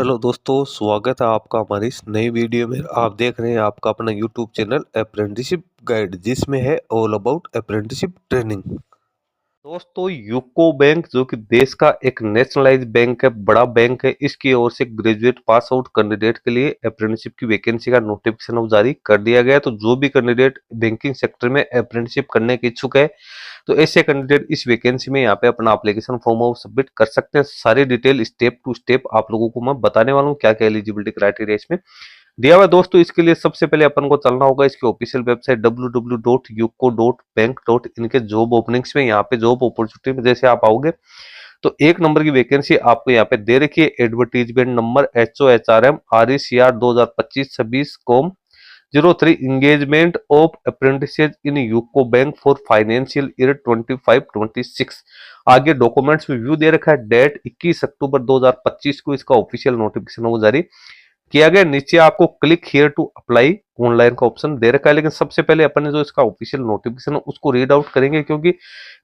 Hello दोस्तों, स्वागत है आपका हमारी इस नई वीडियो में। आप देख रहे हैं आपका अपना यूट्यूब चैनल अप्रेंटिसशिप गाइड, जिसमें है ऑल अबाउट अप्रेंटिसशिप ट्रेनिंग। दोस्तों, यूको बैंक जो कि देश का एक नेशनलाइज्ड बैंक है, बड़ा बैंक है, इसकी ओर से ग्रेजुएट पास आउट कैंडिडेट के लिए अप्रेंटिसशिप की वैकेंसी का नोटिफिकेशन अब जारी कर दिया गया है। तो जो भी कैंडिडेट बैंकिंग सेक्टर में अप्रेंटिसशिप करने के इच्छुक है, तो ऐसे कैंडिडेट इस वैकेंसी में यहाँ पे अपना एप्लीकेशन फॉर्म सबमिट कर सकते हैं। सारी डिटेल स्टेप टू स्टेप आप लोगों को मैं बताने वाला हूँ, क्या क्या एलिजिबिलिटी क्राइटेरिया इसमें दिया हुआ है। दोस्तों, इसके लिए सबसे पहले अपन को चलना होगा इसकी ऑफिशियल वेबसाइट www.uco.bank.in के जॉब ओपनिंग्स में। यहाँ पे जॉब अपॉर्चुनिटी में जैसे आप आओगे तो एक नंबर की वैकेंसी आपको यहाँ पे दे रखी है। Advertisement number HOHRM RECR 2025-26 engagement of apprentices in UCO bank for financial year 25-26। आगे डॉक्यूमेंट्स में व्यू दे रखा है। डेट 21 अक्टूबर 2025 को इसका ऑफिशियल नोटिफिकेशन वो जारी किया गया। नीचे आपको click here to apply online का ऑप्शन दे रखा है, लेकिन सबसे पहले अपन ने जो इसका ऑफिशियल नोटिफिकेशन है उसको रीड आउट करेंगे, क्योंकि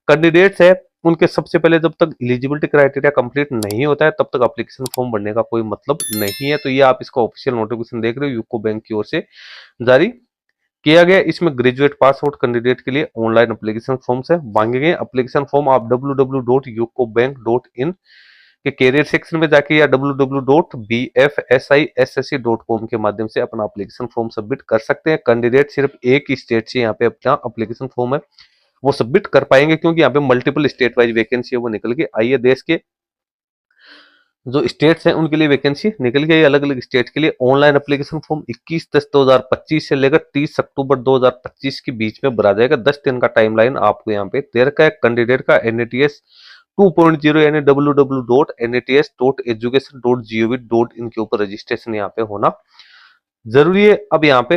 कैंडिडेट्स है उनके सबसे पहले जब तक एलिजिबिलिटी क्राइटेरिया कंप्लीट नहीं होता है तब तक एप्लीकेशन फॉर्म भरने का कोई मतलब नहीं है। तो ये आप इसका ऑफिशियल नोटिफिकेशन देख रहे हो, यूको बैंक की ओर से जारी किया गया। इसमें ग्रेजुएट पास आउट कैंडिडेट के लिए ऑनलाइन एप्लीकेशन फॉर्म से मांगे गए। एप्लीकेशन फॉर्म आप www.ucobank.in के कैरियर सेक्शन में जाके या www.bfsissc.com के माध्यम से अपना एप्लीकेशन फॉर्म सबमिट कर सकते हैं। कैंडिडेट सिर्फ एक ही स्टेट से यहाँ पे अपना एप्लीकेशन फॉर्म है वो सबमिट कर पाएंगे, क्योंकि यहाँ पे मल्टीपल स्टेट वाइज वैकेंसी है वो निकल के आई है। देश के जो स्टेट्स हैं उनके लिए वैकेंसी निकल गई। अलग अलग स्टेट के लिए ऑनलाइन एप्लीकेशन फॉर्म 21/10/2025 से लेकर 30 अक्टूबर 2025 के बीच में भरा जाएगा। 10 दिन का टाइमलाइन आपको यहाँ पे दे रखा है। कैंडिडेट का NATS 2.0 यानी www.nats.education.gov.in के ऊपर रजिस्ट्रेशन यहाँ पे होना जरूरी है। अब यहाँ पे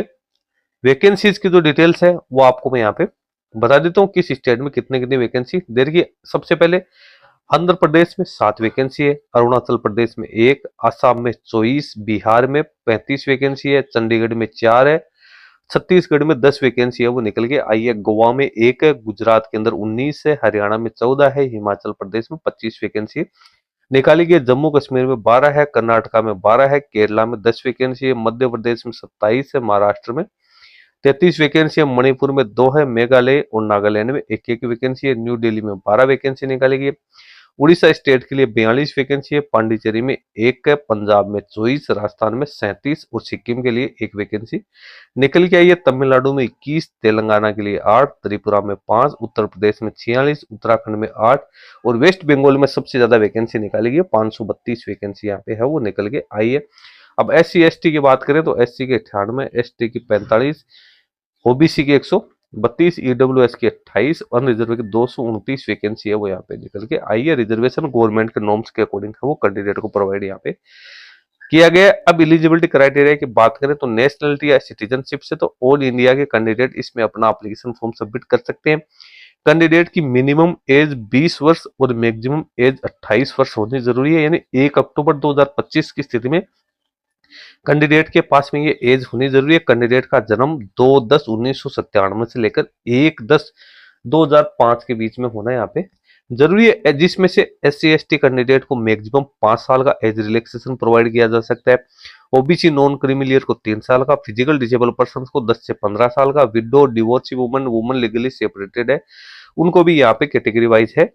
वैकेंसीज की जो डिटेल्स है वो आपको मैं यहाँ पे बता देता हूँ, किस स्टेट में कितने कितनी वैकेंसी दे रही है। सबसे पहले आंध्र प्रदेश में 7 वैकेंसी है, अरुणाचल प्रदेश में 1, असम में 24, बिहार में 35 वैकेंसी है, चंडीगढ़ में 4 है, छत्तीसगढ़ में 10 वैकेंसी है वो निकल के आई है, गोवा में 1 है, गुजरात के अंदर 19 है, हरियाणा में 14 है, हिमाचल प्रदेश में 25 वैकेंसी निकाली गई, जम्मू कश्मीर में 12 है, कर्नाटका में 12 है, केरला में 10 वैकेंसी है, मध्य प्रदेश में 27 है, महाराष्ट्र में 33 वैकेंसी है, मणिपुर में 2 है, मेघालय और नागालैंड में एक एक वैकेंसी है, न्यू दिल्ली में 12 वैकेंसी निकाली गई, उड़ीसा स्टेट के लिए 42 वैकेंसी है, पांडिचेरी में 1 है, पंजाब में 24, राजस्थान में 37 और सिक्किम के लिए 1 वैकेंसी निकल के आई है। तमिलनाडु में 21, तेलंगाना के लिए 8, त्रिपुरा में 5, उत्तर प्रदेश में 46, उत्तराखंड में 8 और वेस्ट बंगाल में सबसे ज्यादा वैकेंसी निकाली गई है। 532 वैकेंसी यहाँ पे है वो निकल के आई है। अब SC ST की बात करें तो SC के 98, ST की 45, OBC की 132, EWS की 28, अनरिजर्व की 229 वैकेंसी है वो यहाँ पे निकल के आई है। रिजर्वेशन गवर्नमेंट के नॉर्म्स के अकॉर्डिंग है वो कैंडिडेट को प्रोवाइड यहाँ पे किया गया है। अब एलिजिबिलिटी क्राइटेरिया की बात करें तो नेशनलिटी या सिटीजनशिप से तो ऑल इंडिया के कैंडिडेट इसमें अपना एप्लीकेशन फॉर्म सबमिट कर सकते हैं। कैंडिडेट की मिनिमम एज 20 वर्ष और मैक्सिमम एज 28 वर्ष होनी जरूरी है, यानी 1 अक्टूबर 2025 की स्थिति में कैंडिडेट के पास में ये एज होनी जरूरी है। कैंडिडेट का जन्म 2/10/1997 से लेकर 1/10/2005 के बीच में होना यहाँ पे जरूरी है, जिसमें से SC ST कैंडिडेट को मैक्सिमम 5 साल का एज रिलैक्सेशन प्रोवाइड किया जा सकता है। OBC नॉन क्रीमिलियर को 3 साल का, फिजिकल डिसेबल पर्सन को 10 से 15 साल का, window divorcee woman woman legally separated है उनको भी यहाँ पे कैटेगरी वाइज है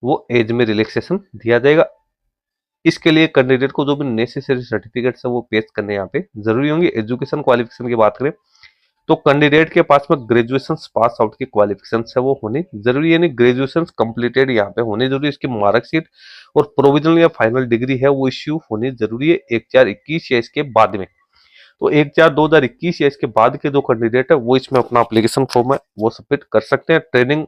वो एज में रिलैक्सेशन दिया जाएगा। इसके लिए कैंडिडेट को जो भी नेसेसरी सर्टिफिकेट्स है वो पेश करने यहाँ पे जरूरी होंगे। एजुकेशन क्वालिफिकेशन की बात करें तो कैंडिडेट के पास में ग्रेजुएशन पास आउट की क्वालिफिकेशन है वो होनी जरूरी है, यानी ग्रेजुएशन कंप्लीटेड यहाँ पे होनी जरूरी है। इसकी मार्कशीट और प्रोविजनल या फाइनल डिग्री है वो इश्यू होनी जरूरी है 1/4/21 या इसके बाद में। तो 1/4/2021 या इसके बाद के जो कैंडिडेट है वो इसमें अपना एप्लीकेशन फॉर्म है वो सबमिट कर सकते हैं। ट्रेनिंग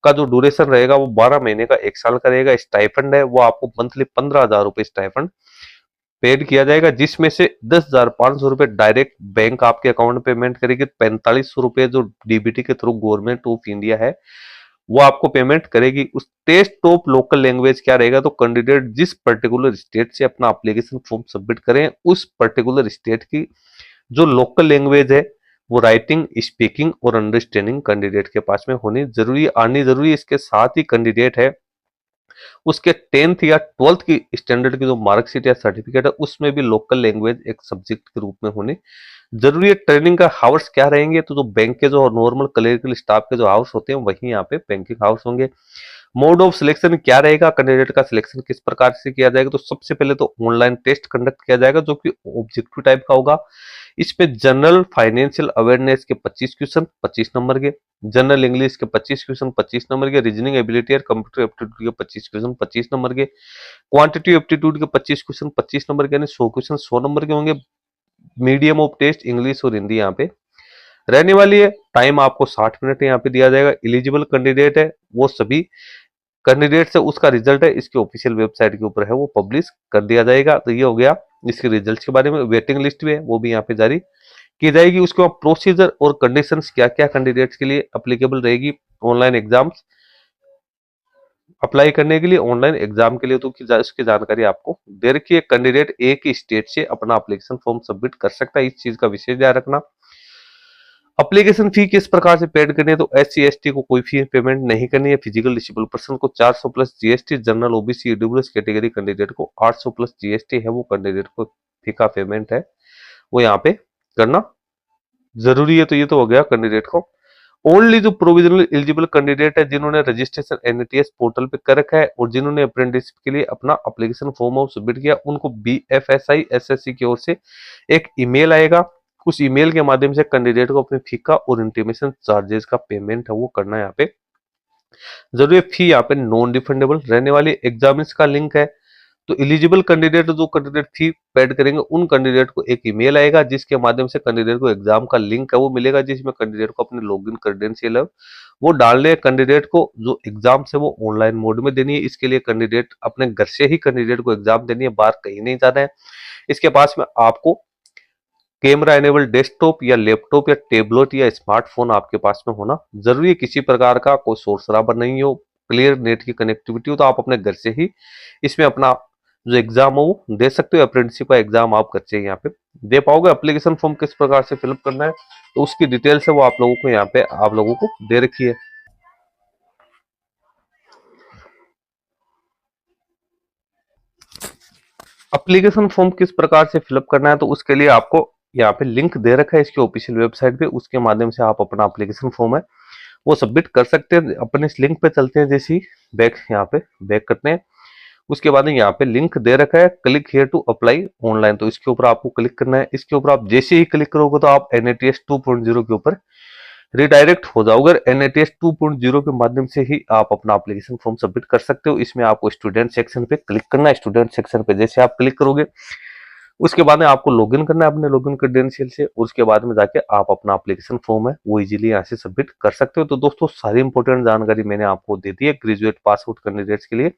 का जो ड्यूरेशन रहेगा वो 12 महीने का 1 साल का रहेगा। स्टाइफंड है वो आपको मंथली 15,000 रुपए स्टाइफंड पेड किया जाएगा, जिसमें से 10,500 रुपए डायरेक्ट बैंक आपके अकाउंट पेमेंट करेगी। 4500 रुपए जो DBT के थ्रू गवर्नमेंट ऑफ इंडिया है वो आपको पेमेंट करेगी। उस टेस्ट ऑफ लोकल लैंग्वेज क्या रहेगा, तो कैंडिडेट जिस पर्टिकुलर स्टेट से अपना एप्लीकेशन फॉर्म सबमिट करें उस पर्टिकुलर स्टेट की जो लोकल लैंग्वेज है वो राइटिंग, स्पीकिंग और अंडरस्टैंडिंग कैंडिडेट के पास में होनी जरूरी आनी जरूरी। इसके साथ ही कैंडिडेट है उसके 10th या 12th की स्टैंडर्ड की जो मार्कशीट या सर्टिफिकेट है उसमें भी लोकल लैंग्वेज एक सब्जेक्ट के रूप में होनी जरूरी है। ट्रेनिंग का हावर्स क्या रहेंगे, तो जो बैंक के जो नॉर्मल क्लरिकल स्टाफ के जो हावर्स होते हैं वही यहाँ पे बैंकिंग हावर्स होंगे। मोड ऑफ सिलेक्शन क्या रहेगा, कैंडिडेट का सिलेक्शन किस प्रकार से किया जाएगा, तो सबसे पहले तो ऑनलाइन टेस्ट कंडक्ट किया जाएगा जो कि ऑब्जेक्टिव टाइप का होगा। इसमें जनरल फाइनेंशियल अवेयरनेस के 25 क्वेश्चन 25 नंबर के, जनरल इंग्लिश के 25 क्वेश्चन 25 नंबर के, रीजनिंग एबिलिटी और कंप्यूटर एप्टीट्यूड के 25 क्वेश्चन 25 नंबर के, क्वांटिटी एप्टीट्यूड के 25 क्वेश्चन 25 नंबर के, यानी 100 क्वेश्चन 100 नंबर के होंगे। मीडियम ऑफ टेस्ट इंग्लिश और हिंदी यहाँ पे रहने वाली है। टाइम आपको 60 मिनट यहाँ पे दिया जाएगा। एलिजिबल कैंडिडेट है वो सभी कैंडिडेट से उसका रिजल्ट है इसकी ऑफिशियल वेबसाइट के ऊपर है वो पब्लिश कर दिया जाएगा। तो ये हो गया इसके रिजल्ट के बारे में। वेटिंग लिस्ट भी है वो भी यहाँ पे जारी की जाएगी। उसके बाद प्रोसीजर और कंडीशंस क्या क्या कैंडिडेट्स के लिए अप्लीकेबल रहेगी ऑनलाइन एग्जाम्स अप्लाई करने के लिए, ऑनलाइन एग्जाम के लिए, तो उसकी जानकारी आपको दे रखी है। कैंडिडेट एक ही स्टेट से अपना एप्लीकेशन फॉर्म सबमिट कर सकता है, इस चीज का विशेष ध्यान रखना। एप्लीकेशन फी किस प्रकार से पेड करनी है, तो SC ST को कोई फी पेमेंट नहीं करनी है। फिजिकल डिसेबल पर्सन को 400 plus GST, general OBC EWS category candidate को 800 प्लस GST है वो कैंडिडेट को फी का पेमेंट है वो यहाँ पे करना जरूरी है। तो ये तो हो गया कैंडिडेट को। ओनली जो प्रोविजनल एलिजिबल कैंडिडेट है जिन्होंने रजिस्ट्रेशन NATS पोर्टल पे कर रखा है और जिन्होंने अप्रेंटिसशिप के लिए अपना एप्लीकेशन फॉर्म सबमिट किया उनको BFSI SSC की ओर से एक ईमेल आएगा। उस ईमेल के माध्यम से कैंडिडेट को अपनी फी का और इंटीमेशन चार्जेस का पेमेंट है वो करना है यहाँ पे जरूरी। फी यहाँ पे नॉन रिफंडेबल रहने वाली। एग्जामिन्स का लिंक है तो एलिजिबल कैंडिडेट जो कैंडिडेट फी पेड करेंगे उन कैंडिडेट को एक ईमेल आएगा जिसके माध्यम से कैंडिडेट को एग्जाम का लिंक है वो मिलेगा जिसमें कैंडिडेट को अपने लॉगिन क्रेडेंशियल है वो डालने। कैंडिडेट को जो एग्जाम है वो ऑनलाइन मोड में देनी है। इसके लिए कैंडिडेट अपने घर से ही कैंडिडेट को एग्जाम देनी है, बाहर कहीं नहीं जाना है। इसके पास में आपको कैमरा एनेबल डेस्कटॉप या लैपटॉप या टेबलेट या स्मार्टफोन आपके पास में होना जरूरी है। किसी प्रकार का कोई शोर शराबा नहीं हो, क्लियर नेट की कनेक्टिविटी हो, तो आप अपने घर से ही इसमें अपना जो एग्जाम हो वो दे सकते हो। अप्रेंटिसशिप का एग्जाम आप घर से यहाँ पे दे पाओगे। एप्लीकेशन फॉर्म किस प्रकार से फिलअप करना है तो उसकी डिटेल्स है वो आप लोगों को यहाँ पे आप लोगों को दे रखी है। एप्लीकेशन फॉर्म किस प्रकार से फिलअप करना है तो उसके लिए आपको यहाँ पे लिंक दे रखा है इसकी ऑफिशियल वेबसाइट पे, उसके माध्यम से आप अपना एप्लीकेशन फॉर्म है वो सबमिट कर सकते हैं। अपने इस लिंक पे चलते हैं, जैसे ही बैक यहाँ पे बैक करते हैं उसके बाद यहाँ पे लिंक दे रखा है click here to apply online, तो इसके ऊपर आपको क्लिक करना है। इसके ऊपर आप जैसे ही क्लिक करोगे तो आप NATS 2.0 के ऊपर रिडायरेक्ट हो जाओगे। NATS 2.0 के माध्यम से ही आप अपना एप्लीकेशन फॉर्म सबमिट कर सकते हो। इसमें आपको स्टूडेंट सेक्शन पे क्लिक करना है। स्टूडेंट सेक्शन पे जैसे आप क्लिक करोगे उसके बाद में आपको लॉगिन करना है अपने लॉगिन क्रेडेंशियल से। उसके बाद में जाके आप अपना एप्लीकेशन फॉर्म है वो इजीली यहाँ से सबमिट कर सकते हो। तो दोस्तों सारी इंपॉर्टेंट जानकारी मैंने आपको दे दी है। ग्रेजुएट पास आउट कैंडिडेट्स के लिए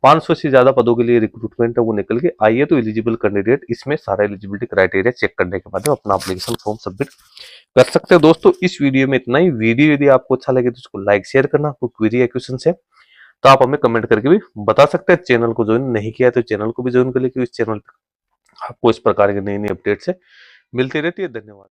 500 से ज्यादा पदों के लिए रिक्रूटमेंट है वो निकल के आई है। तो एलिजिबल कैंडिडेट इसमें सारा एलिजिबिलिटी क्राइटेरिया चेक करने के बाद अपना एप्लीकेशन फॉर्म सबमिट कर सकते हो। दोस्तों इस वीडियो में इतना ही। वीडियो यदि आपको अच्छा लगे तो उसको लाइक शेयर करना। कोई क्वेरी या क्वेश्चन है तो आप हमें कमेंट करके भी बता सकते हैं। चैनल को ज्वाइन नहीं किया तो चैनल को भी ज्वाइन कर ले, क्योंकि इस चैनल पर आपको इस प्रकार की नई नई अपडेट से मिलती रहती है। धन्यवाद।